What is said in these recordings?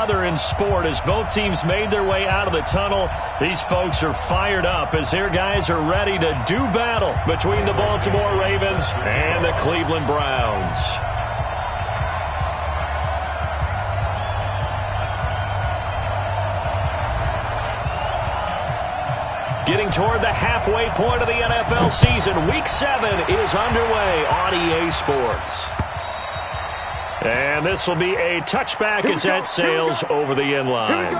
other in sport as both teams made their way out of the tunnel. These folks are fired up as their guys are ready to do battle between the Baltimore Ravens and the Cleveland Browns. Getting toward the halfway point of the NFL season, Week 7 is underway on EA Sports. And this will be a touchback as that sails over the end line.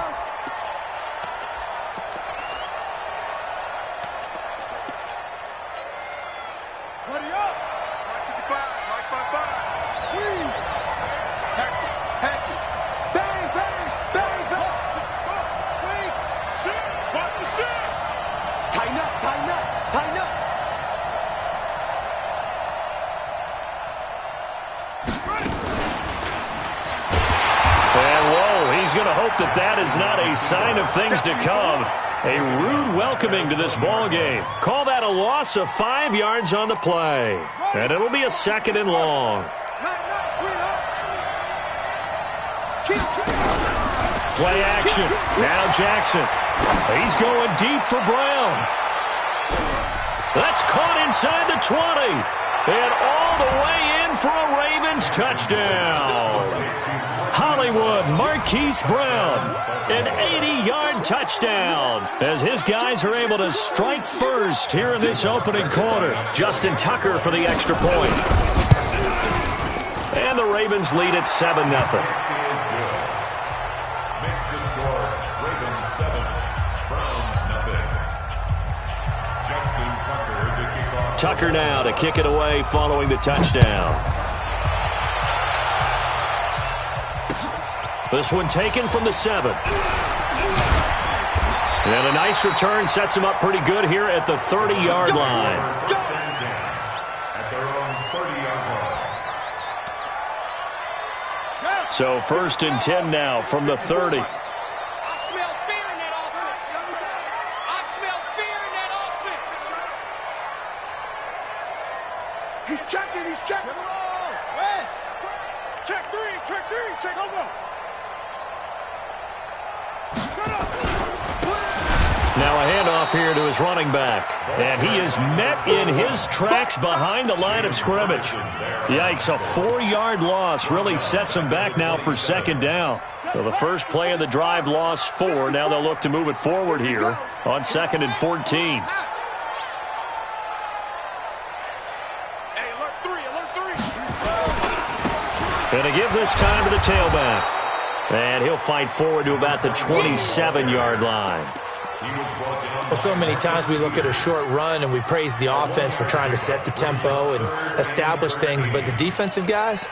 That is not a sign of things to come. A rude welcoming to this ball game. Call that a loss of 5 yards on the play. And it'll be a 2nd and long. Play action. Now Jackson. He's going deep for Brown. That's caught inside the 20. And all the way in for a Ravens touchdown. Hollywood Marquise Brown, an 80-yard touchdown as his guys are able to strike first here in this opening quarter. Justin Tucker for the extra point. And the Ravens lead at 7-0. Makes the score Ravens 7, Browns 0. Justin Tucker to kick off. Tucker now to kick it away following the touchdown. This one taken from the 7. And a nice return sets him up pretty good here at the 30-yard line. At their own 30-yard line. So 1st and 10 now from the 30. I smell fear in that offense. I smell fear in that offense. He's checking. West. Check 3. Check over. Now a handoff here to his running back. And he is met in his tracks behind the line of scrimmage. Yikes, a 4-yard loss really sets him back now for 2nd down. So the first play of the drive lost 4. Now they'll look to move it forward here on 2nd and 14. Going to give this time to the tailback. And he'll fight forward to about the 27-yard line. Well, so many times we look at a short run and we praise the offense for trying to set the tempo and establish things, but the defensive guys,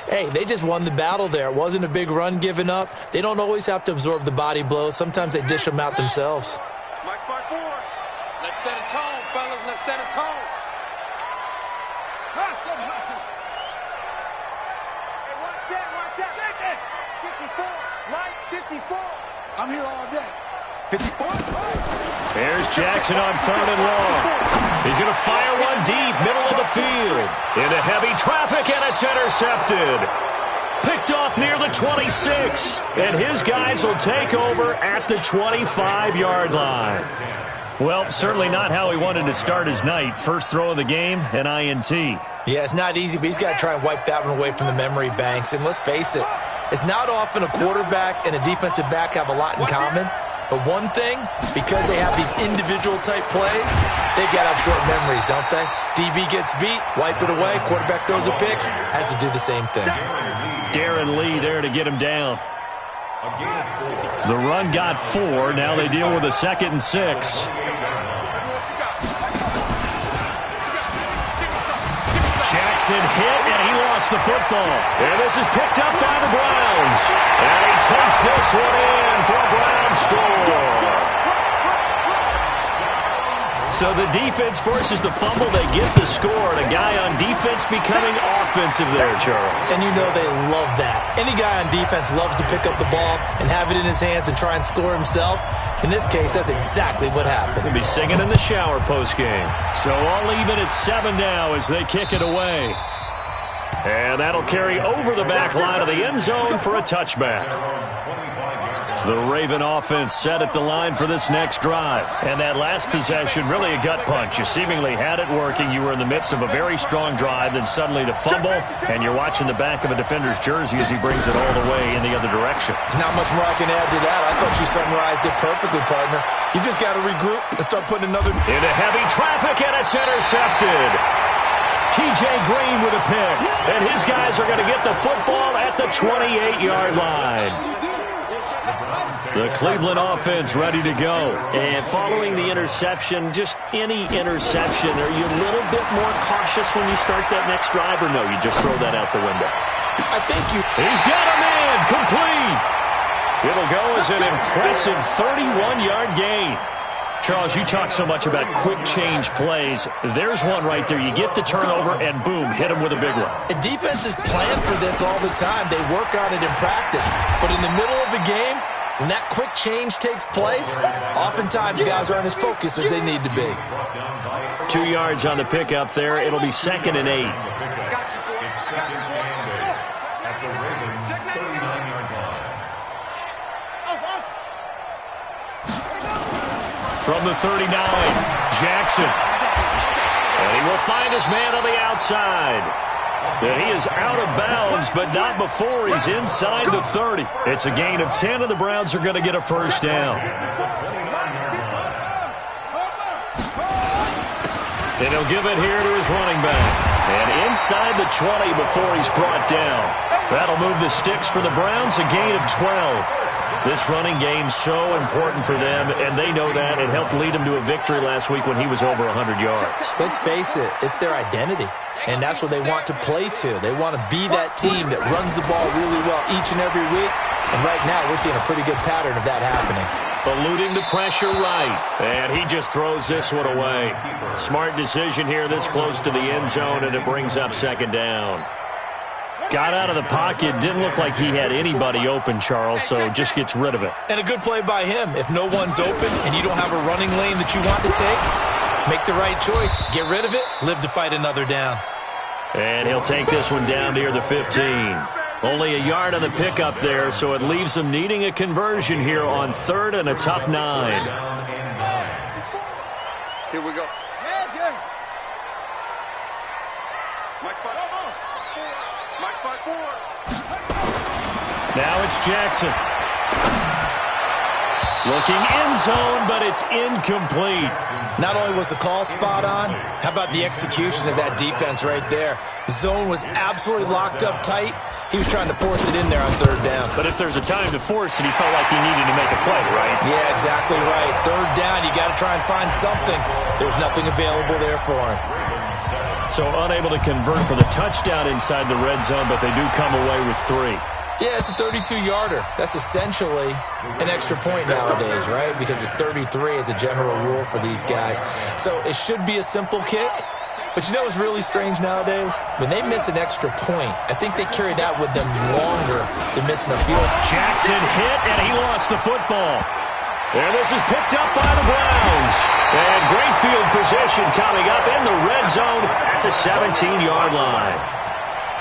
hey, they just won the battle there. It wasn't a big run given up. They don't always have to absorb the body blows. Sometimes they dish them out themselves. Let's set a tone, fellas. Let's set a tone. Hustle. Hey, watch that. Check it. 54. Right, 54. I'm here all day. 54. There's Jackson on 3rd and long. He's going to fire one deep, middle of the field. Into heavy traffic, and it's intercepted. Picked off near the 26. And his guys will take over at the 25-yard line. Well, certainly not how he wanted to start his night. First throw of the game, an INT. Yeah, it's not easy, but he's got to try and wipe that one away from the memory banks. And let's face it, it's not often a quarterback and a defensive back have a lot in common. But one thing, because they have these individual type plays, they've got to have short memories, don't they? DB gets beat, wipe it away, quarterback throws a pick, has to do the same thing. Darren Lee there to get him down. The run got 4. Now they deal with a 2nd and 6. Jackson hit, and he lost the football. And this is picked up by the Browns. And he takes this one in for a Browns score. So the defense forces the fumble. They get the score. And a guy on defense becoming offensive there, Charles. And you know they love that. Any guy on defense loves to pick up the ball and have it in his hands and try and score himself. In this case, that's exactly what happened. He'll be singing in the shower postgame. So all even at 7 now as they kick it away. And that'll carry over the back line of the end zone for a touchback. The Raven offense set at the line for this next drive. And that last possession, really a gut punch. You seemingly had it working. You were in the midst of a very strong drive, then suddenly the fumble, and you're watching the back of a defender's jersey as he brings it all the way in the other direction. There's not much more I can add to that. I thought you summarized it perfectly, partner. You just got to regroup and start putting another... Into heavy traffic, and it's intercepted. T.J. Green with a pick, and his guys are going to get the football at the 28-yard line. The Cleveland offense ready to go. And following the interception, just any interception, are you a little bit more cautious when you start that next drive, or no, you just throw that out the window? I think you... He's got him in, complete. It'll go as an impressive 31-yard gain. Charles, you talk so much about quick change plays. There's one right there. You get the turnover, and boom, hit him with a big one. And defenses plan for this all the time. They work on it in practice. But in the middle of the game, when that quick change takes place, oftentimes guys aren't as focused as they need to be. 2 yards on the pickup there. It'll be 2nd and 8. From the 39, Jackson. And he will find his man on the outside. And he is out of bounds, but not before he's inside the 30. It's a gain of 10, and the Browns are going to get a first down. And he'll give it here to his running back. And inside the 20 before he's brought down. That'll move the sticks for the Browns, a gain of 12. This running game's so important for them, and they know that. It helped lead them to a victory last week when he was over 100 yards. Let's face it, it's their identity, and that's what they want to play to. They want to be that team that runs the ball really well each and every week, and right now we're seeing a pretty good pattern of that happening. Eluding the pressure right, and he just throws this one away. Smart decision here this close to the end zone, and it brings up 2nd down. Got out of the pocket, didn't look like he had anybody open, Charles, so just gets rid of it. And a good play by him. If no one's open and you don't have a running lane that you want to take, make the right choice. Get rid of it, live to fight another down. And he'll take this one down near the 15. Only a yard on the pickup there, so it leaves him needing a conversion here on 3rd and a tough 9. Here we go. Now it's Jackson. Looking end zone, but it's incomplete. Not only was the call spot on, how about the execution of that defense right there? The zone was absolutely locked up tight. He was trying to force it in there on 3rd down. But if there's a time to force it, he felt like he needed to make a play, right? Yeah, exactly right. 3rd down, you got to try and find something. There's nothing available there for him. So unable to convert for the touchdown inside the red zone, but they do come away with 3. Yeah, it's a 32-yarder. That's essentially an extra point nowadays, right? Because it's 33 as a general rule for these guys. So it should be a simple kick. But you know what's really strange nowadays? When they miss an extra point, I think they carry that with them longer than missing a field. Jackson hit, and he lost the football. And this is picked up by the Browns. And great field position coming up in the red zone at the 17-yard line.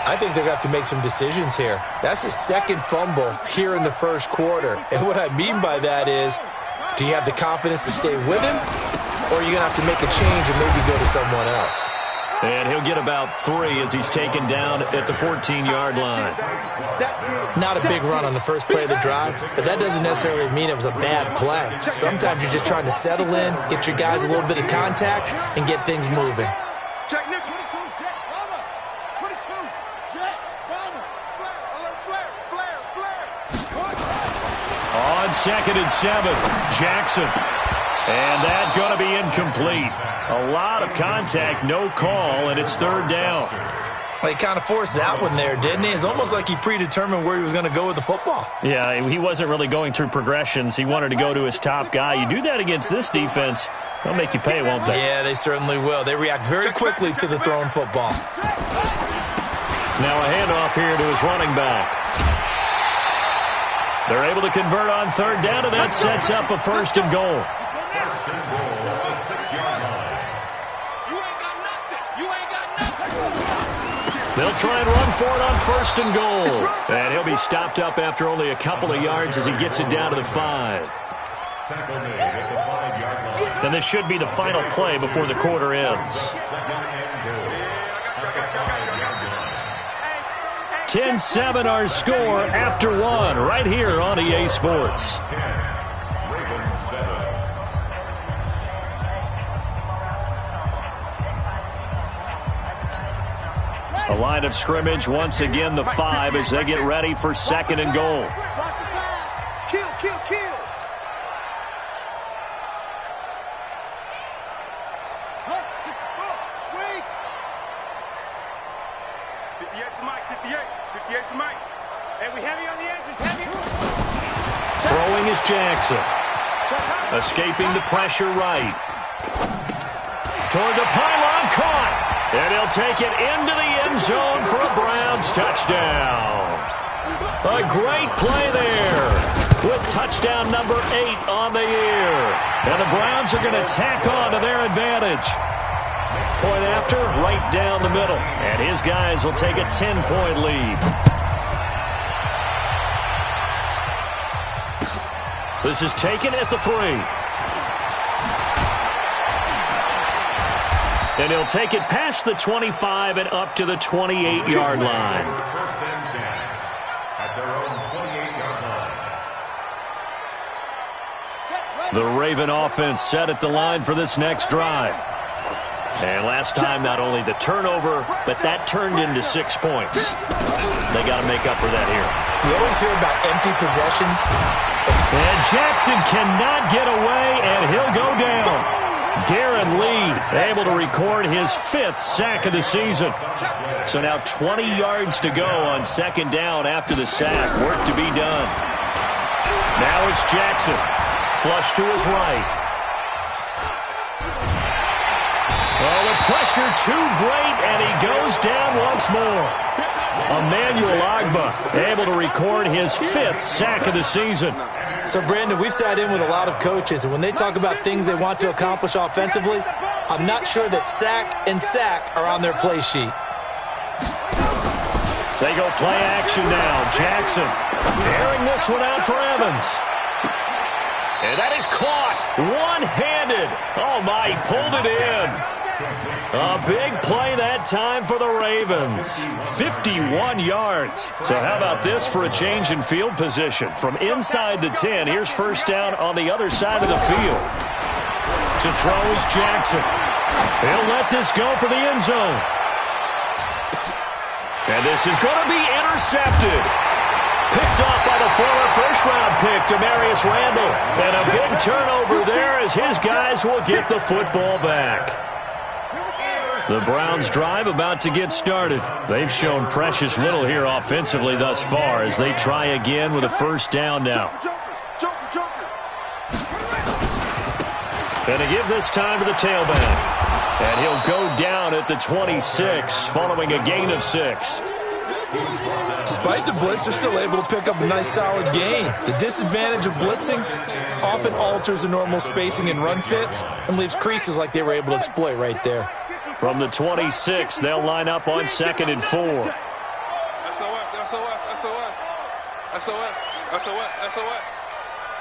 I think they're going to have to make some decisions here. That's his 2nd fumble here in the 1st quarter. And what I mean by that is, do you have the confidence to stay with him, or are you going to have to make a change and maybe go to someone else? And he'll get about 3 as he's taken down at the 14-yard line. Not a big run on the first play of the drive, but that doesn't necessarily mean it was a bad play. Sometimes you're just trying to settle in, get your guys a little bit of contact, and get things moving. Check Nick. 22, Jet, Farmer. 22, Jet, Farmer. Flare. On 2nd and 7, Jackson. And that's going to be incomplete. A lot of contact, no call, and it's 3rd down. Well, he kind of forced that one there, didn't he? It's almost like he predetermined where he was going to go with the football. Yeah, he wasn't really going through progressions. He wanted to go to his top guy. You do that against this defense, they'll make you pay, won't they? Yeah, they certainly will. They react very quickly to the thrown football. Now a handoff here to his running back. They're able to convert on 3rd down, and that sets up a 1st and goal. They'll try and run for it on 1st and goal. And he'll be stopped up after only a couple of yards as he gets it down to the 5. Tackle made at the 5-yard line. And this should be the final play before the quarter ends. 10-7 our score after 1 right here on EA Sports. A line of scrimmage, once again the 5 as they get ready for 2nd and goal. Watch the pass. Kill, kill, kill. Wait. 58 to Mike, 58. 58 to Mike. Hey, we heavy on the edges, heavy. Throwing is Jackson. Escaping the pressure right. Toward the pylon, caught. And he'll take it into the end zone for a Browns touchdown. A great play there with touchdown number 8 on the year. And the Browns are going to tack on to their advantage. Point after, right down the middle. And his guys will take a 10-point lead. This is taken at the 3. And he'll take it past the 25 and up to the 28-yard line. 1st and 10 at their own 28-yard line. The Raven offense set at the line for this next drive. And last time, not only the turnover, but that turned into 6 points. They got to make up for that here. You always hear about empty possessions. And Jackson cannot get away, and he'll go down. Darren Lee able to record his 5th sack of the season. So now 20 yards to go on 2nd down after the sack. Work to be done. Now it's Jackson. Flush to his right. Oh, the pressure too great, and he goes down once more. Emmanuel Agba able to record his 5th sack of the season. So, Brandon, we've sat in with a lot of coaches, and when they talk about things they want to accomplish offensively, I'm not sure that sack and sack are on their play sheet. They go play action now. Jackson airing this one out for Evans. And that is caught one-handed. Oh, my, he pulled it in. A big play that time for the Ravens. 51 yards. So how about this for a change in field position? From inside the 10, here's 1st down on the other side of the field. To throw is Jackson. He'll let this go for the end zone. And this is going to be intercepted. Picked off by the former 1st-round pick, Demarius Randall. And a big turnover there as his guys will get the football back. The Browns drive about to get started. They've shown precious little here offensively thus far as they try again with a 1st down now. And to give this time to the tailback. And he'll go down at the 26 following a gain of 6. Despite the blitz, they're still able to pick up a nice solid gain. The disadvantage of blitzing often alters the normal spacing and run fits and leaves creases like they were able to exploit right there. From the 26, they'll line up on 2nd and 4. SOS, SOS, SOS. SOS, SOS, SOS.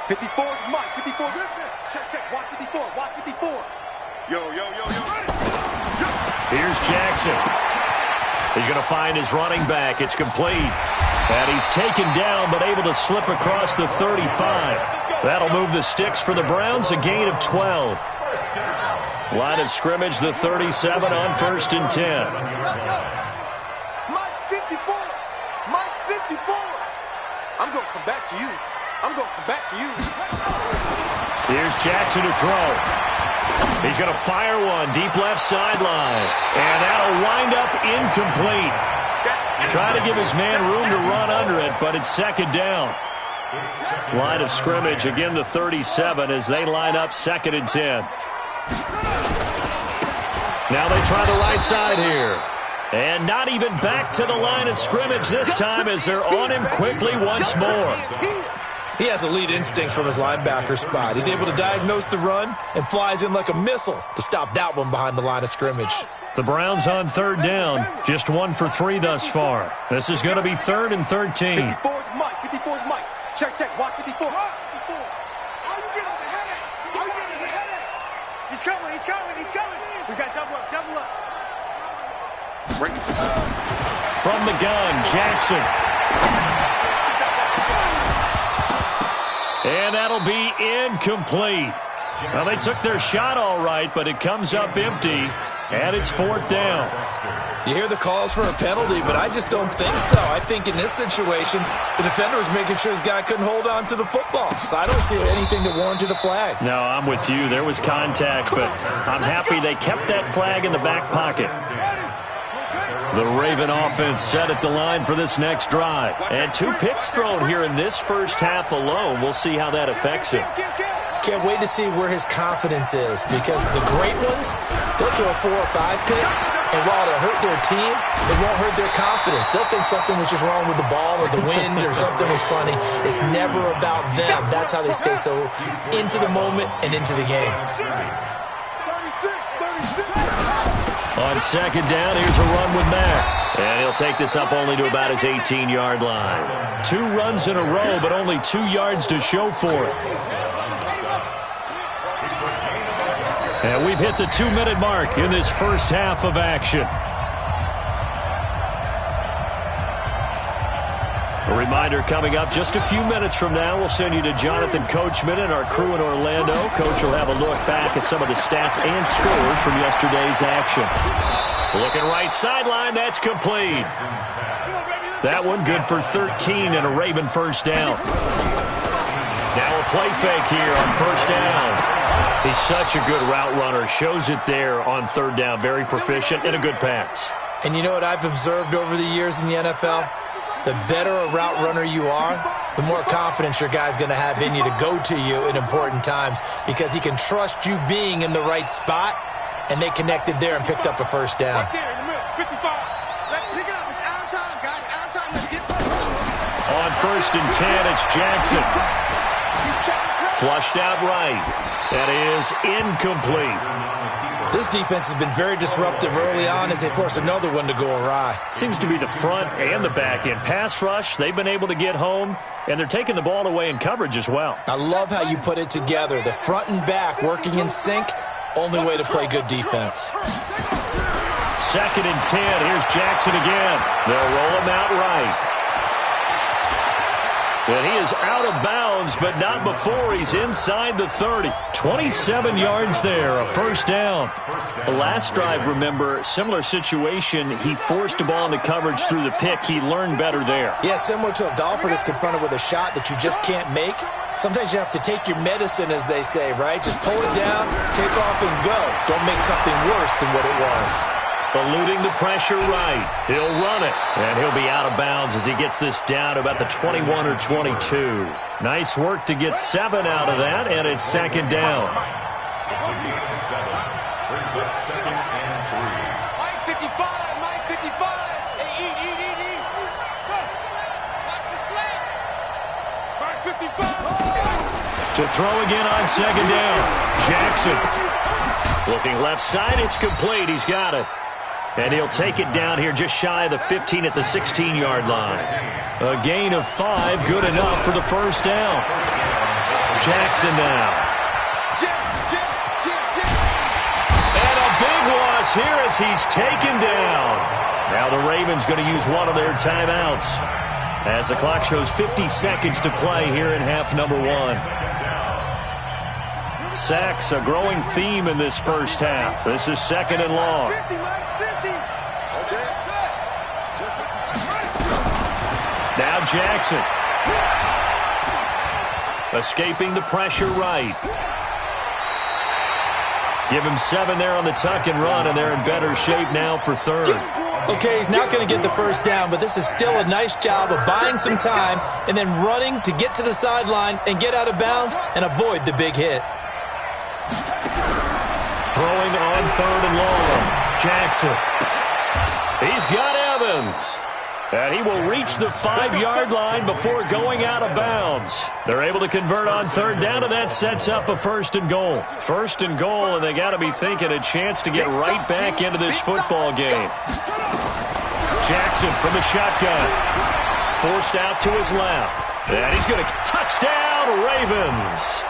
54 is Mike, 54. Check, watch 54, watch 54. Yo. Here's Jackson. He's going to find his running back. It's complete. And he's taken down but able to slip across the 35. That'll move the sticks for the Browns, a gain of 12. Line of scrimmage, the 37 on 1st and 10. Mike's 54. Mike's 54. I'm going to come back to you. Here's Jackson to throw. He's going to fire one deep left sideline. And that'll wind up incomplete. Trying to give his man room to run under it, but it's 2nd down. Line of scrimmage, again the 37 as they line up 2nd and 10. Now they try the right side here. And not even back to the line of scrimmage this time as they're on him quickly once more. He has elite instincts from his linebacker spot. He's able to diagnose the run and flies in like a missile to stop that one behind the line of scrimmage. The Browns on third down, just 1 for 3 thus far. This is going to be 3rd and 13. 54 is Mike. 54 is Mike. Check, check. Watch 54. All you get is a headache. All you get is a headache. He's coming. He's coming. He's coming. We got double up. Double up. From the gun, Jackson. And that'll be incomplete. Well, they took their shot all right, but it comes up empty, and it's 4th down. You hear the calls for a penalty, but I just don't think so. I think in this situation, the defender was making sure his guy couldn't hold on to the football. So I don't see anything that warranted a flag. No, I'm with you. There was contact, but I'm happy they kept that flag in the back pocket. The Raven offense set at the line for this next drive. And 2 picks thrown here in this first half alone. We'll see how that affects him. Can't wait to see where his confidence is, because the great ones, they'll throw 4 or 5 picks, and while it'll hurt their team, it won't hurt their confidence. They'll think something was just wrong with the ball or the wind or something was funny. It's never about them. That's how they stay so into the moment and into the game. 36. On second down, here's a run with Matt. And he'll take this up only to about his 18-yard line. 2 runs in a row, but only 2 yards to show for it. And we've hit the 2-minute mark in this first half of action. A reminder coming up just a few minutes from now. We'll send you to Jonathan Coachman and our crew in Orlando. Coach will have a look back at some of the stats and scores from yesterday's action. Looking right sideline, that's complete. That one good for 13 and a Raven first down. Now a play fake here on first down. He's such a good route runner. Shows it there on third down. Very proficient and a good pass. And you know what I've observed over the years in the NFL? The better a route runner you are, the more confidence your guy's going to have in you to go to you in important times, because he can trust you being in the right spot, and they connected there and picked up a first down. Right there in the middle. 55. Let's pick it up. It's out of time, guys. Out of time. Let's get On first and 10, it's Jackson. Flushed out right. That is incomplete. This defense has been very disruptive early on as they force another one to go awry. Seems to be the front and the back end. Pass rush, they've been able to get home, and they're taking the ball away in coverage as well. I love how you put it together. The front and back working in sync, only way to play good defense. Second and 10, here's Jackson again. They'll roll him out right. And he is out of bounds, but not before he's inside the 30. 27 yards there, a first down. The last drive, remember, similar situation. He forced the ball into coverage through the pick. He learned better there. Yeah, similar to a golfer that's confronted with a shot that you just can't make. Sometimes you have to take your medicine, as they say, right? Just pull it down, take off, and go. Don't make something worse than what it was. Eluding the pressure right. He'll run it. And he'll be out of bounds as he gets this down to about the 21 or 22. Nice work to get 7 out of that, and it's second down. Brings up second and 3. Mike 55, Mike 55. Hey, eat. Watch the slap. Mike 55. To throw again on second down. Jackson. Looking left side, it's complete. He's got it. And he'll take it down here just shy of the 15 at the 16-yard line. A gain of 5, good enough for the first down. Jackson now. And a big loss here as he's taken down. Now the Ravens going to use one of their timeouts as the clock shows 50 seconds to play here in half number 1. Sacks, a growing theme in this first half. This is second and long. 50, Mike's 50. Okay. Now Jackson. Escaping the pressure right. Give him 7 there on the tuck and run, and they're in better shape now for third. Okay, he's not going to get the first down, but this is still a nice job of buying some time and then running to get to the sideline and get out of bounds and avoid the big hit. Throwing on third and long. Jackson. He's got Evans. And he will reach the 5-yard line before going out of bounds. They're able to convert on third down, and that sets up a first and goal. First and goal, and they got to be thinking a chance to get right back into this football game. Jackson from the shotgun. Forced out to his left. And he's going to touchdown, Ravens.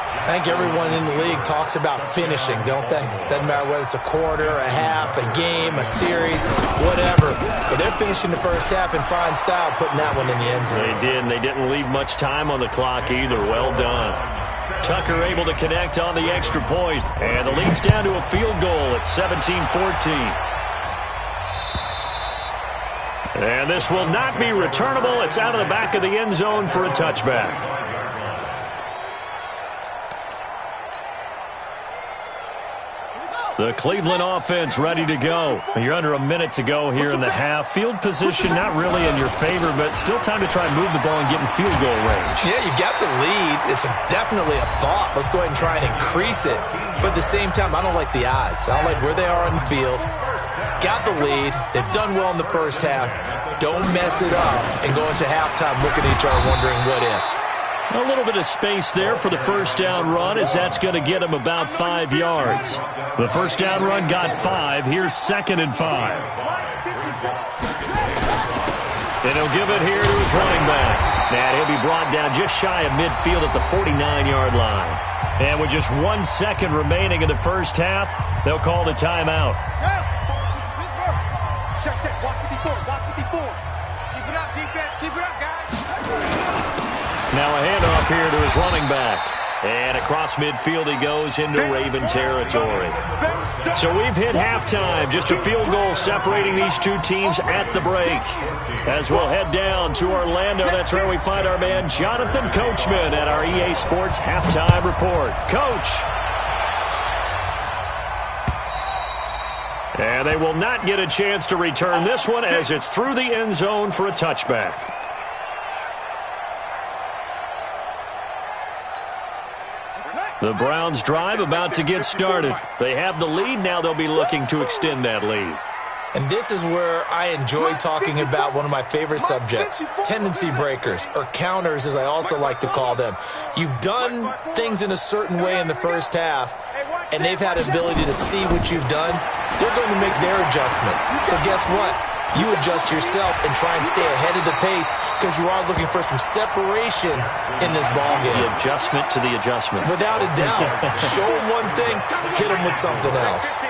I think everyone in the league talks about finishing, don't they? Doesn't matter whether it's a quarter, a half, a game, a series, whatever. But they're finishing the first half in fine style, putting that one in the end zone. They did, and they didn't leave much time on the clock either. Well done. Tucker able to connect on the extra point, and the lead's down to a field goal at 17-14. And this will not be returnable. It's out of the back of the end zone for a touchback. The Cleveland offense ready to go. You're under a minute to go here in the half. Field position not really in your favor, but still time to try and move the ball and get in field goal range. Yeah, you got the lead. It's definitely a thought. Let's go ahead and try and increase it. But at the same time, I don't like the odds. I don't like where they are on the field. Got the lead. They've done well in the first half. Don't mess it up and go into halftime looking at each other wondering what if. A little bit of space there for the first down run, as that's going to get him about 5 yards. The first down run got 5. Here's 2nd and 5. And he'll give it here to his running back. And he'll be brought down just shy of midfield at the 49-yard line. And with just 1 second remaining in the first half, they'll call the timeout. Check, check. Watch 54. Watch 54. Keep it up, defense. Keep it up, guys. Now a handoff here to his running back. And across midfield he goes into Raven territory. So we've hit halftime. Just a field goal separating these two teams at the break. As we'll head down to Orlando, that's where we find our man Jonathan Coachman at our EA Sports Halftime Report. Coach. And they will not get a chance to return this one as it's through the end zone for a touchback. The Browns' drive about to get started. They have the lead. Now they'll be looking to extend that lead. And this is where I enjoy talking about one of my favorite subjects, tendency breakers, or counters as I also like to call them. You've done things in a certain way in the first half, and they've had the ability to see what you've done. They're going to make their adjustments. So guess what? You adjust yourself and try and stay ahead of the pace because you are looking for some separation in this ball game. The adjustment to the adjustment. Without a doubt. Show them one thing, hit them with something else.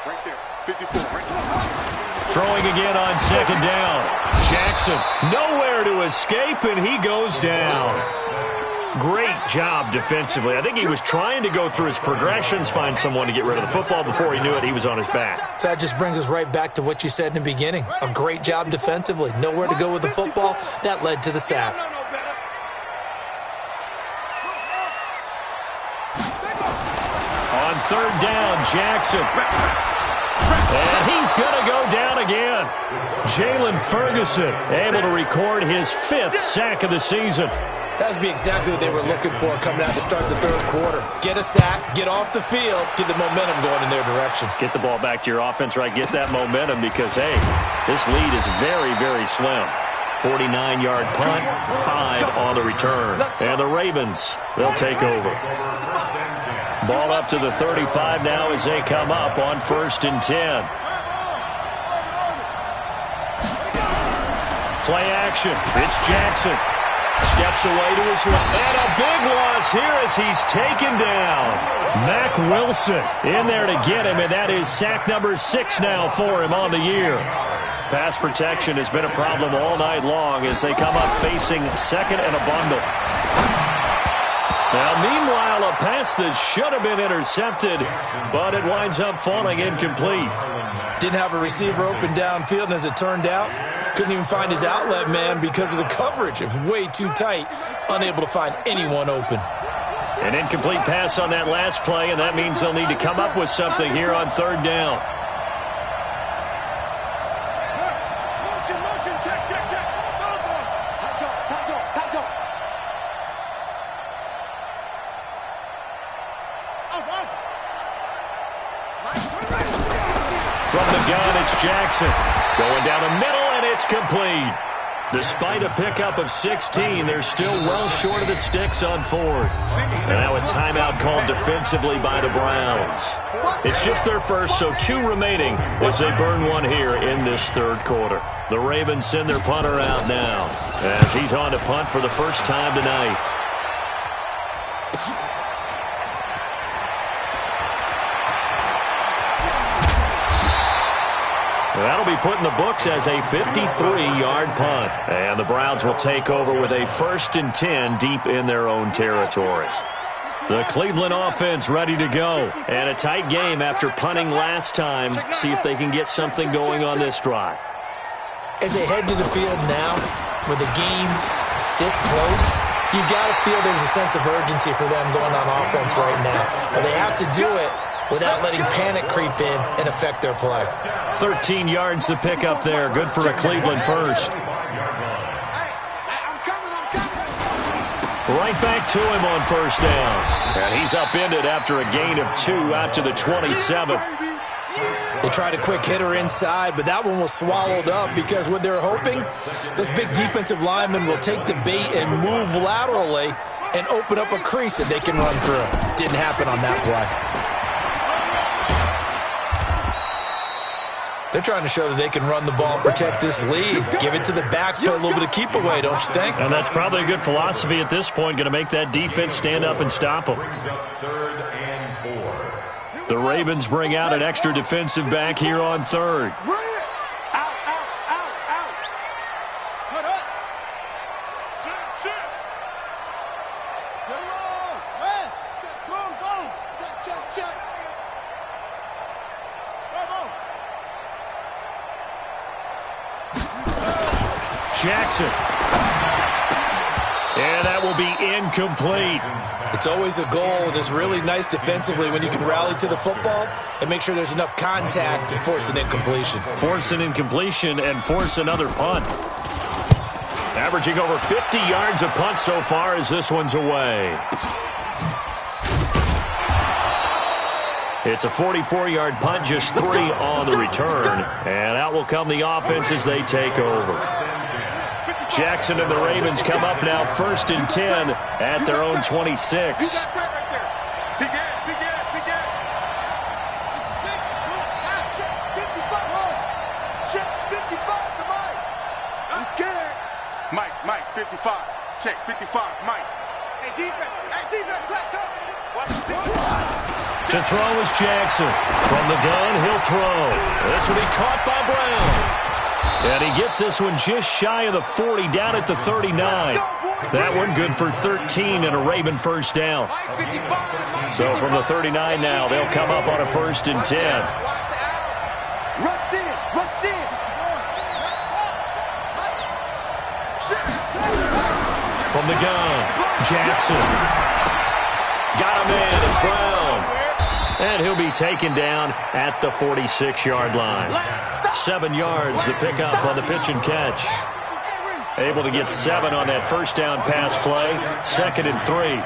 Right there. 54. Right there. Throwing again on second down. Jackson nowhere to escape, and he goes down. Great job defensively. I think he was trying to go through his progressions, find someone to get rid of the football. Before he knew it, he was on his back. So that just brings us right back to what you said in the beginning. A great job defensively. Nowhere to go with the football. That led to the sack. On third down, Jackson. And he's going to go down again. Jalen Ferguson able to record his 5th sack of the season. That would be exactly what they were looking for coming out to start the third quarter. Get a sack, get off the field, get the momentum going in their direction. Get the ball back to your offense, right? Get that momentum because, hey, this lead is very, very slim. 49-yard punt, 5 on the return. And the Ravens, they'll take over. Ball up to the 35 now as they come up on 1st and 10. Play action. It's Jackson. Steps away to his left. And a big loss here as he's taken down. Mack Wilson in there to get him, and that is sack number 6 now for him on the year. Pass protection has been a problem all night long as they come up facing second and a bundle. Now, meanwhile, a pass that should have been intercepted, but it winds up falling incomplete. Didn't have a receiver open downfield, and as it turned out, couldn't even find his outlet man because of the coverage. It was way too tight, unable to find anyone open. An incomplete pass on that last play, and that means they'll need to come up with something here on third down. Motion, check, check, check. Tight go. Off. Jackson. Going down the middle, and it's complete. Despite a pickup of 16, they're still well short of the sticks on fourth. And now a timeout called defensively by the Browns. It's just their first, so 2 remaining as they burn one here in this third quarter. The Ravens send their punter out now as he's on to punt for the first time tonight. That'll be put in the books as a 53-yard punt. And the Browns will take over with a 1st and 10 deep in their own territory. The Cleveland offense ready to go. And a tight game after punting last time. See if they can get something going on this drive. As they head to the field now, with the game this close, you got to feel there's a sense of urgency for them going on offense right now. But they have to do it without letting panic creep in and affect their play. 13 yards to pick up there. Good for a Cleveland first. Right back to him on first down. And he's upended after a gain of 2 out to the 27. They tried a quick hitter inside, but that one was swallowed up because what they're hoping, this big defensive lineman will take the bait and move laterally and open up a crease that they can run through. Didn't happen on that play. They're trying to show that they can run the ball and protect this lead. Give it to the backs, play a little bit of keep away, don't you think? And that's probably a good philosophy at this point, going to make that defense stand up and stop them. The Ravens bring out an extra defensive back here on third. Jackson. And that will be incomplete. It's always a goal, and it's really nice defensively when you can rally to the football and make sure there's enough contact to force an incompletion. Force an incompletion and force another punt. Averaging over 50 yards a punt so far as this one's away. It's a 44-yard punt, just 3 on the return. And out will come the offense as they take over. Jackson and the Ravens come up now 1st and 10 at their own 26. Mike, 55. Check, 55, Mike. Hey, defense, let's go. To throw is Jackson. From the gun, he'll throw. This will be caught by Brown. And he gets this one just shy of the 40, down at the 39. That one good for 13 and a Raven first down. So from the 39 now, they'll come up on a 1st and 10. Rush in. From the gun, Jackson. Got him in, it's Brown. And he'll be taken down at the 46-yard line. 7 yards to pick up on the pitch and catch. Able to get 7 on that first down pass play. 2nd and 3.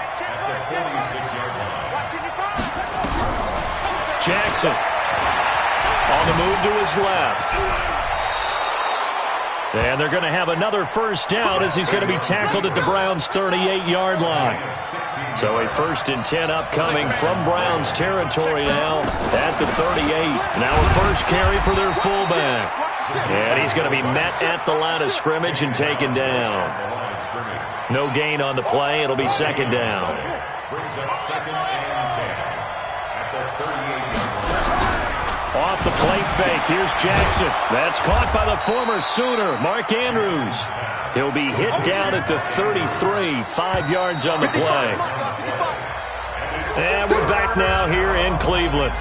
Jackson on the move to his left. And they're going to have another first down as he's going to be tackled at the Browns' 38-yard line. So a 1st and 10 upcoming from Browns territory now at the 38. Now a first carry for their fullback. And he's going to be met at the line of scrimmage and taken down. No gain on the play. It'll be 2nd down. Off the play fake. Here's Jackson. That's caught by the former Sooner, Mark Andrews. He'll be hit down at the 33, 5 yards on the play. And we're back now here in Cleveland.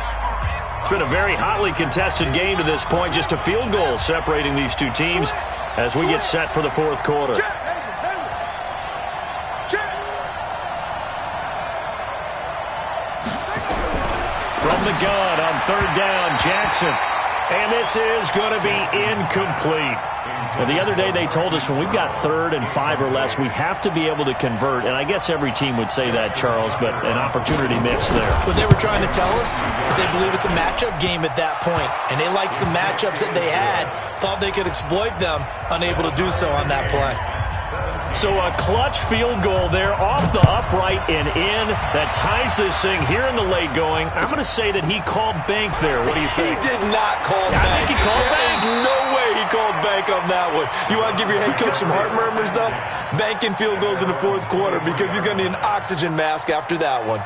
It's been a very hotly contested game to this point. Just a field goal separating these two teams as we get set for the 4th quarter. From the gun on 3rd down, Jackson. And this is going to be incomplete. Now, the other day they told us when we've got 3rd and 5 or less, we have to be able to convert. And I guess every team would say that, Charles, but an opportunity missed there. What they were trying to tell us is they believe it's a matchup game at that point. And they liked some matchups that they had, thought they could exploit them, unable to do so on that play. So a clutch field goal there off the upright and in that ties this thing here in the late going. I'm going to say that he called bank there. What do you think? He did not call bank. I think he called bank. There's no way he called bank on that one. You want to give your head coach some heart murmurs, though? Banking field goals in the 4th quarter because he's going to need an oxygen mask after that one.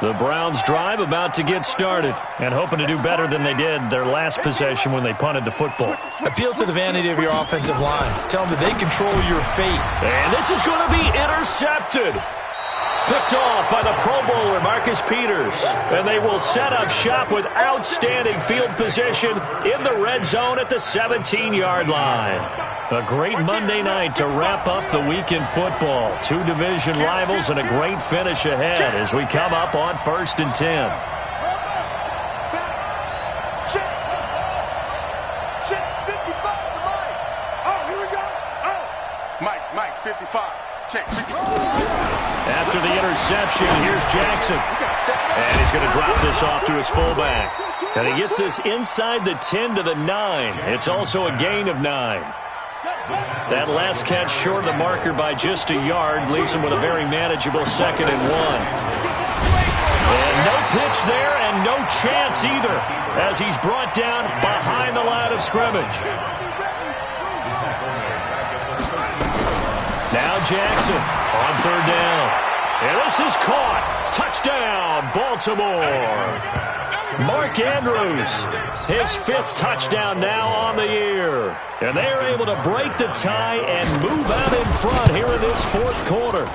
The Browns drive about to get started and hoping to do better than they did their last possession when they punted the football. Appeal to the vanity of your offensive line. Tell them that they control your fate. And this is going to be intercepted. Picked off by the Pro Bowler, Marcus Peters. And they will set up shop with outstanding field position in the red zone at the 17-yard line. A great Monday night to wrap up the week in football. 2 division rivals and a great finish ahead as we come up on 1st and 10. Mike, 55. Check, 55. After the interception, here's Jackson. And he's going to drop this off to his fullback. And he gets this inside the 10 to the 9. It's also a gain of 9. That last catch short of the marker by just a yard leaves him with a very manageable 2nd and 1. And no pitch there and no chance either as he's brought down behind the line of scrimmage. Now Jackson on 3rd down. And this is caught. Touchdown, Baltimore. Mark Andrews, his 5th touchdown now on the year. And they are able to break the tie and move out in front here in this 4th quarter.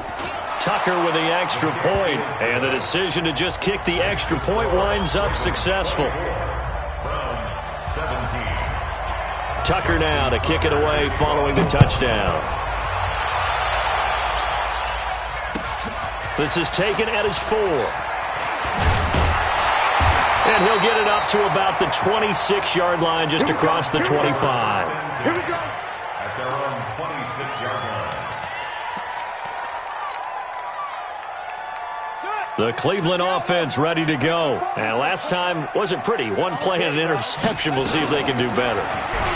Tucker with the extra point, and the decision to just kick the extra point winds up successful. Tucker now to kick it away following the touchdown. This is taken at his 4. And he'll get it up to about the 26-yard line just across the 25. Here we go. At their own 26-yard line. The Cleveland offense ready to go. And last time wasn't pretty. 1 play and an interception. We'll see if they can do better.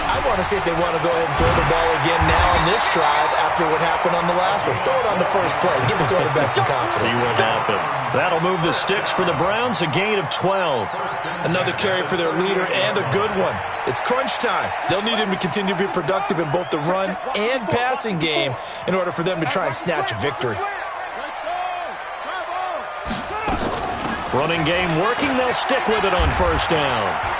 I want to see if they want to go ahead and throw the ball again now on this drive after what happened on the last one. Throw it on the first play. Give the quarterback some confidence. See what happens. That'll move the sticks for the Browns. A gain of 12. Another carry for their leader and a good one. It's crunch time. They'll need him to continue to be productive in both the run and passing game in order for them to try and snatch a victory. Running game working. They'll stick with it on 1st down.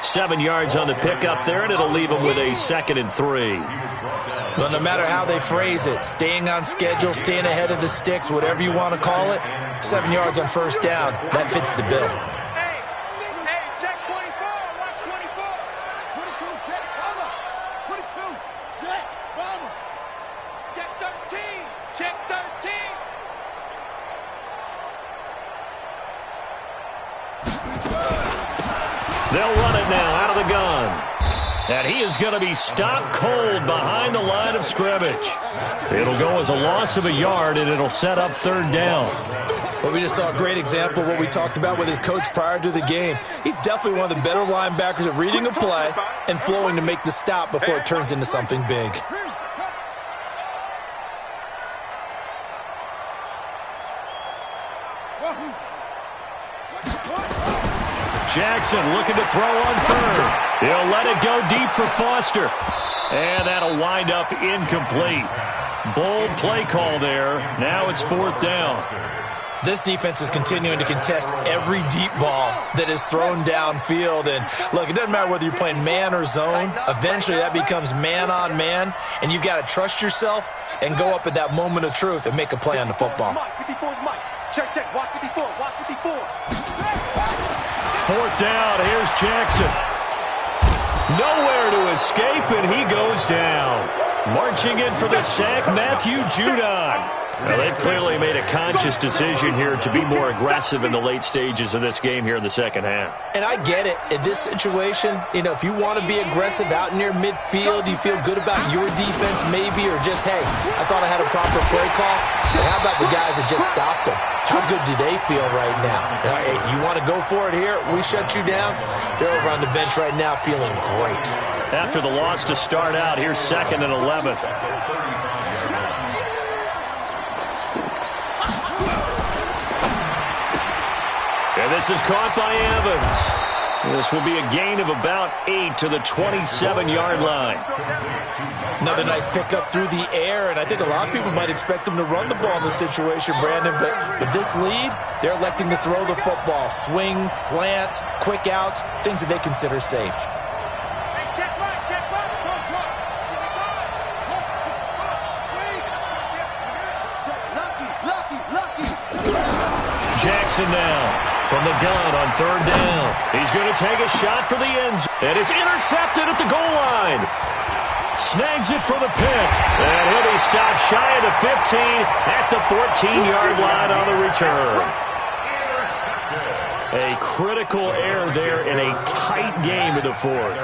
7 yards on the pickup there, and it'll leave them with a 2nd and 3. Well, no matter how they phrase it, staying on schedule, staying ahead of the sticks, whatever you want to call it, 7 yards on 1st down, that fits the bill. Hey, check 24. Watch 24. 22, Jet, bomber. 22, Jet, bomber. Check 13. Check 13. They'll run it now out of the gun. And he is going to be stopped cold behind the line of scrimmage. It'll go as a loss of a yard, and it'll set up 3rd down. Well, we just saw a great example of what we talked about with his coach prior to the game. He's definitely one of the better linebackers at reading a play and flowing to make the stop before it turns into something big. Jackson looking to throw on 3rd. He'll let it go deep for Foster. And that'll wind up incomplete. Bold play call there. Now it's 4th down. This defense is continuing to contest every deep ball that is thrown downfield. And look, it doesn't matter whether you're playing man or zone. Eventually that becomes man on man. And you've got to trust yourself and go up at that moment of truth and make a play on the football. 54 is Mike. Check. Watch 54. Watch 54. 4th down. Here's Jackson. Nowhere to escape, and he goes down. Marching in for the sack, Matthew Judon. Well, they've clearly made a conscious decision here to be more aggressive in the late stages of this game here in the second half. And I get it. In this situation, if you want to be aggressive out near midfield, you feel good about your defense maybe, or just, hey, I thought I had a proper play call. But how about the guys that just stopped them? How good do they feel right now? Hey, you want to go for it here? We shut you down. They're over on the bench right now feeling great. After the loss to start out, here's 2nd and 11. And this is caught by Evans. This will be a gain of about 8 to the 27-yard line. Another nice pickup through the air, and I think a lot of people might expect them to run the ball in this situation, Brandon, but with this lead, they're electing to throw the football. Swings, slants, quick outs, things that they consider safe. Jackson now. From the gun on 3rd down. He's going to take a shot for the end zone. And it's intercepted at the goal line. Snags it for the pick. And he'll be stopped shy of the 15 at the 14-yard line on the return. A critical error there in a tight game in the 4th.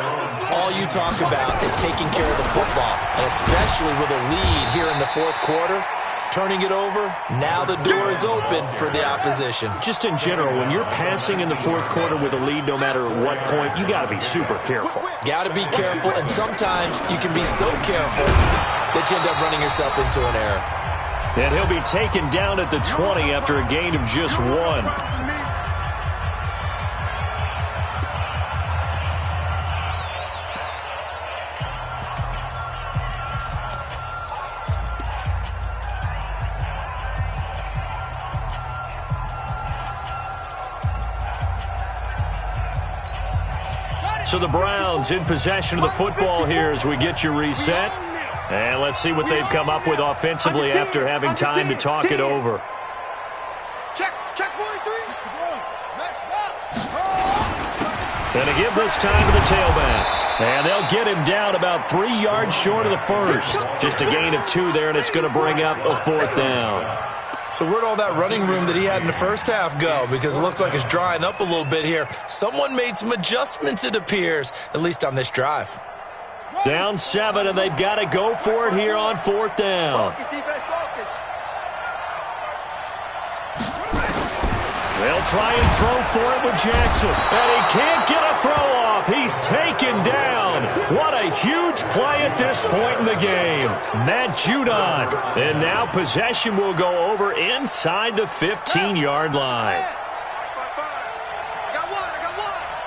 All you talk about is taking care of the football, and especially with a lead here in the 4th quarter. Turning it over, now the door is open for the opposition. Just in general, when you're passing in the 4th quarter with a lead, no matter what point, you got to be super careful. Got to be careful, and sometimes you can be so careful that you end up running yourself into an error. And he'll be taken down at the 20 after a gain of just 1. So the Browns in possession of the football here as we get you reset. And let's see what they've come up with offensively after having time to talk it over. Check 43. And to give this time to the tailback. And they'll get him down about 3 yards short of the first. Just a gain of 2 there, and it's going to bring up a 4th down. So where'd all that running room that he had in the first half go? Because it looks like it's drying up a little bit here. Someone made some adjustments, it appears, at least on this drive. Down 7, and they've got to go for it here on 4th down. They'll try and throw for it with Jackson. And he can't get a throw off. He's taken down. What a huge play at this point in the game. Matt Judon. And now possession will go over inside the 15-yard line. I got one.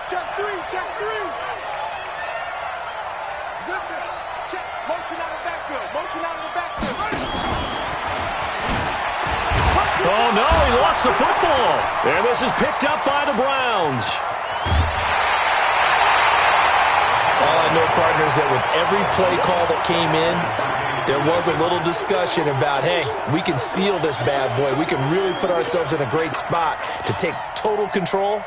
Check 3. Zip it. Check. Motion out of the backfield. Oh, no, he lost the football. And this is picked up by the Browns. All I know, partners, that with every play call that came in, there was a little discussion about, hey, we can seal this bad boy. We can really put ourselves in a great spot to take total control,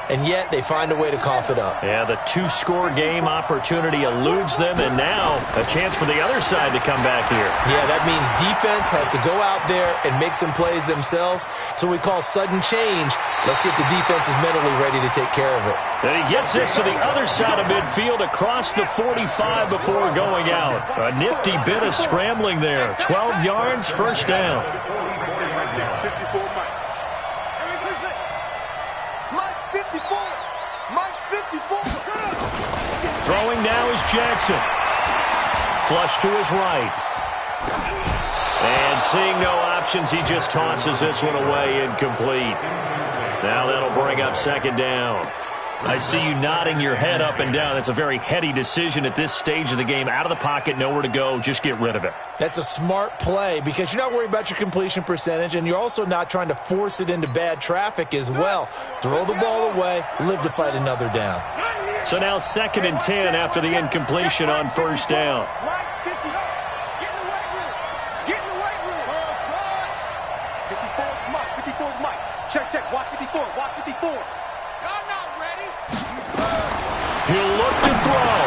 and yet they find a way to cough it up. Yeah, the 2-score game opportunity eludes them, and now a chance for the other side to come back here. Yeah, that means defense has to go out there and make some plays themselves. So we call sudden change. Let's see if the defense is mentally ready to take care of it. And he gets this to the other side of midfield across the 45 before going out. A nifty bit of scrambling there. 12 yards, 1st down. 54 Mike. Mike 54. Throwing now is Jackson. Flush to his right. And seeing no options, he just tosses this one away, incomplete. Now that'll bring up 2nd down. I see you nodding your head up and down. That's a very heady decision at this stage of the game. Out of the pocket, nowhere to go. Just get rid of it. That's a smart play because you're not worried about your completion percentage, and you're also not trying to force it into bad traffic as well. Throw the ball away, live to fight another down. So now 2nd and 10 after the incompletion on 1st down. Get in the weight room. 54 is Mike. Check. Watch 54. Y'all not ready. He'll look to throw.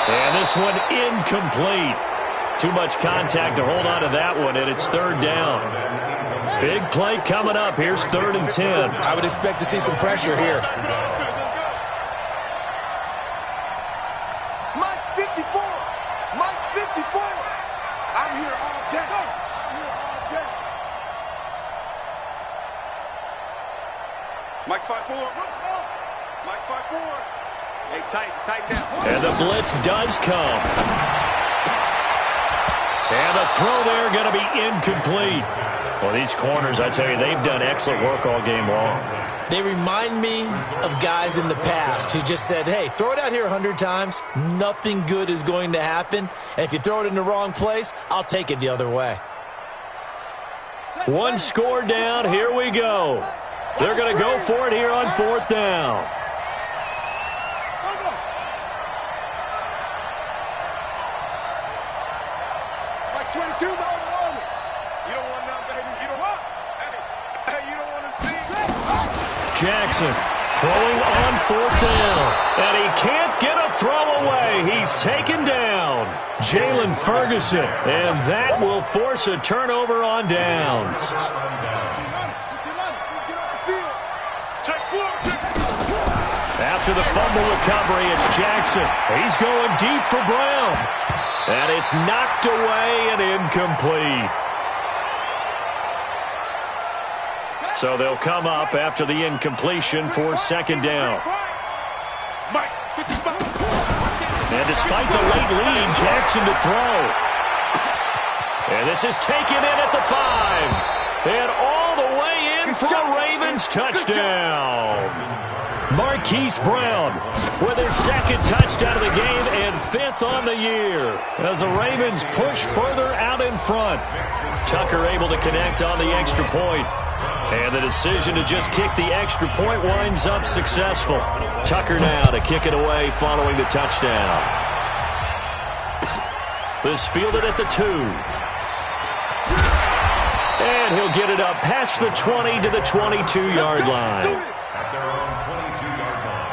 And this one incomplete. Too much contact to hold on to that one, and it's third down. Big play coming up. Here's 3rd and 10. I would expect to see some pressure here. Mike's 54. Mike's 54. I'm here all day. I'm here all day. Mike's 5-4. Mike's 5-4. Hey, tighten down. And the blitz does come. And the throw there going to be incomplete. Well, these corners, I tell you, they've done excellent work all game long. They remind me of guys in the past who just said, hey, throw it out here 100 times. Nothing good is going to happen. And if you throw it in the wrong place, I'll take it the other way. One score down. Here we go. They're going to go for it here on 4th down. Mike's 22. You don't want nothing, baby. You don't want. Hey, you don't want to see. Jackson throwing on 4th down. And he can't get a throw away. He's taken down. Jalen Ferguson. And that will force a turnover on downs. After the fumble recovery, it's Jackson. He's going deep for Brown. And it's knocked away and incomplete. So they'll come up after the incompletion for 2nd down. And despite the late lead, Jackson to throw. And this is taken in at the 5. And all the way in for a Ravens touchdown. Marquise Brown with his 2nd touchdown of the game and 5th on the year as the Ravens push further out in front. Tucker able to connect on the extra point. And the decision to just kick the extra point winds up successful. Tucker now to kick it away following the touchdown. This fielded at the 2. And he'll get it up past the 20 to the 22-yard line. At their own 22-yard line.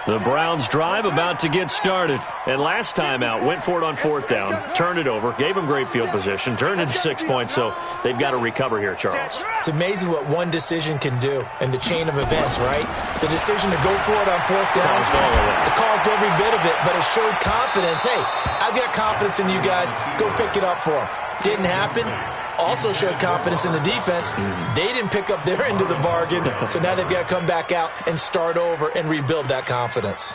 The Browns drive about to get started. And last time out, went for it on 4th down, turned it over, gave them great field position, turned into 6 points, so they've got to recover here, Charles. It's amazing what one decision can do in the chain of events, right? The decision to go for it on 4th down, it caused every bit of it, but it showed confidence. Hey, I've got confidence in you guys. Go pick it up for them. Didn't happen. Also showed confidence in the defense. They didn't pick up their end of the bargain, so now they've got to come back out and start over and rebuild that confidence.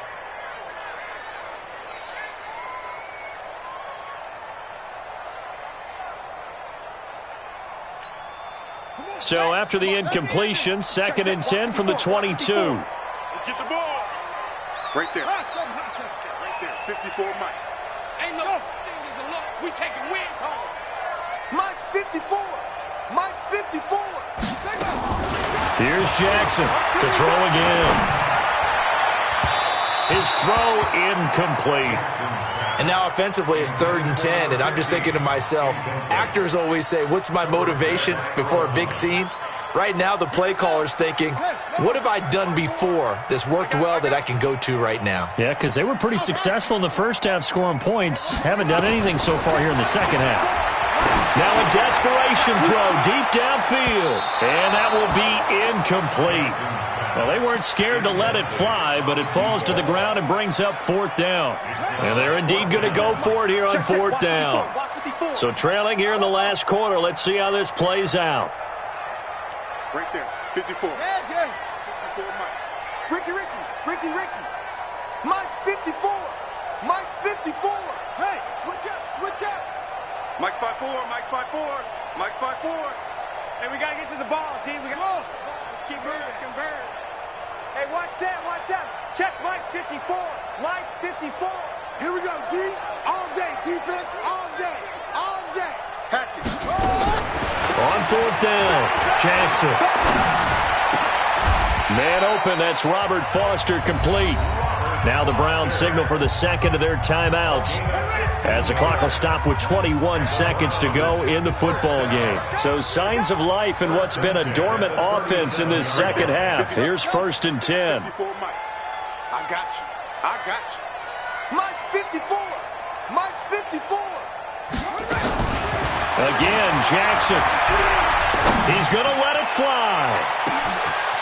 So after the incompletion, 2nd and 10 from the 22. Let's get the ball. Right there. Right there. 54 Mike. Ain't no thing is a loss. We taking wins home. Mike's 54. Mike's 54. Here's Jackson to throw again. His throw incomplete. And now offensively it's 3rd and 10, and I'm just thinking to myself, actors always say, what's my motivation before a big scene? Right now the play caller's thinking, what have I done before that's worked well that I can go to right now? Yeah, because they were pretty successful in the first half scoring points. Haven't done anything so far here in the second half. Now a desperation throw deep downfield. And that will be incomplete. Well, they weren't scared to let it fly, but it falls to the ground and brings up 4th down. And they're indeed going to go for it here on 4th down. So trailing here in the last quarter, let's see how this plays out. Right there. 54. Yeah, Jay. 54 Mike. Ricky. Mike's 54. Mike's 54. Hey, switch up. Mike's 5-4. Mike's 5-4. Mike's 5-4. Hey, we got to get to the ball, team. Let's keep moving. Converge. Hey, watch that. Check Mike 54. Mike 54. Here we go, D. All day. Defense all day. Hatchet. On 4th down, Jackson. Man open, that's Robert Foster complete. Now the Browns signal for the 2nd of their timeouts as the clock will stop with 21 seconds to go in the football game. So signs of life in what's been a dormant offense in this second half. Here's 1st and 10. 54 Mike. I got you. I got you. Mike's 54. Mike's 54. Again, Jackson. He's going to let it fly.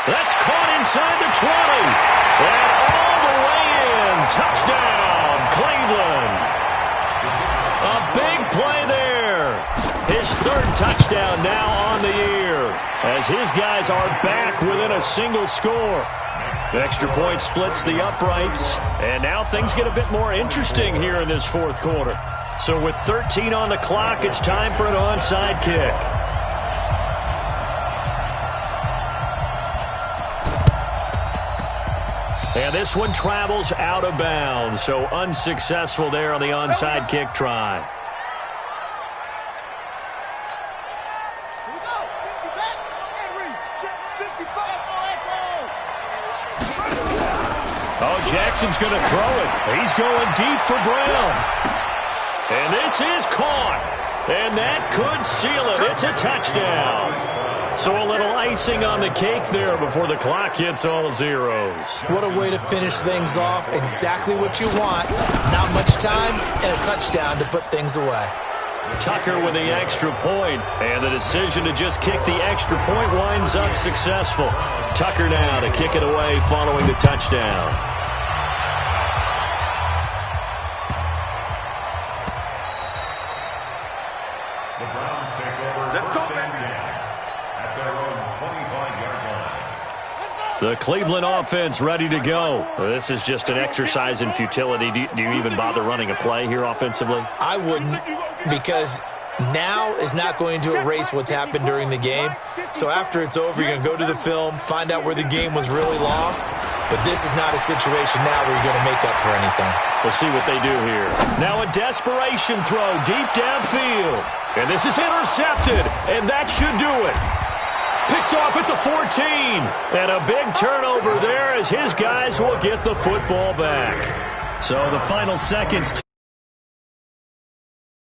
That's caught inside the 20. And all the way in. Touchdown, Cleveland. A big play there. His third touchdown now on the year, as his guys are back within a single score. The extra point splits the uprights, and now things get a bit more interesting here in this fourth quarter. So with 13 on the clock, it's time for an onside kick. And this one travels out of bounds, so unsuccessful there on the onside kick try. Oh, Jackson's going to throw it. He's going deep for Brown. And this is caught. And that could seal it. It's a touchdown. So a little icing on the cake there before the clock hits all zeros. What a way to finish things off. Exactly what you want. Not much time and a touchdown to put things away. Tucker with the extra point, and the decision to just kick the extra point winds up successful. Tucker now to kick it away following the touchdown. The Browns take over. Let's go, first and baby. 10 at their own 25-yard line. The Cleveland offense ready to go. This is just an exercise in futility. Do you even bother running a play here offensively? I wouldn't, because now is not going to erase what's happened during the game. So after it's over, you're going to go to the film, find out where the game was really lost. But this is not a situation now where you're going to make up for anything. We'll see what they do here. Now a desperation throw deep downfield. And this is intercepted, and that should do it. Picked off at the 14. And a big turnover there as his guys will get the football back. So the final seconds.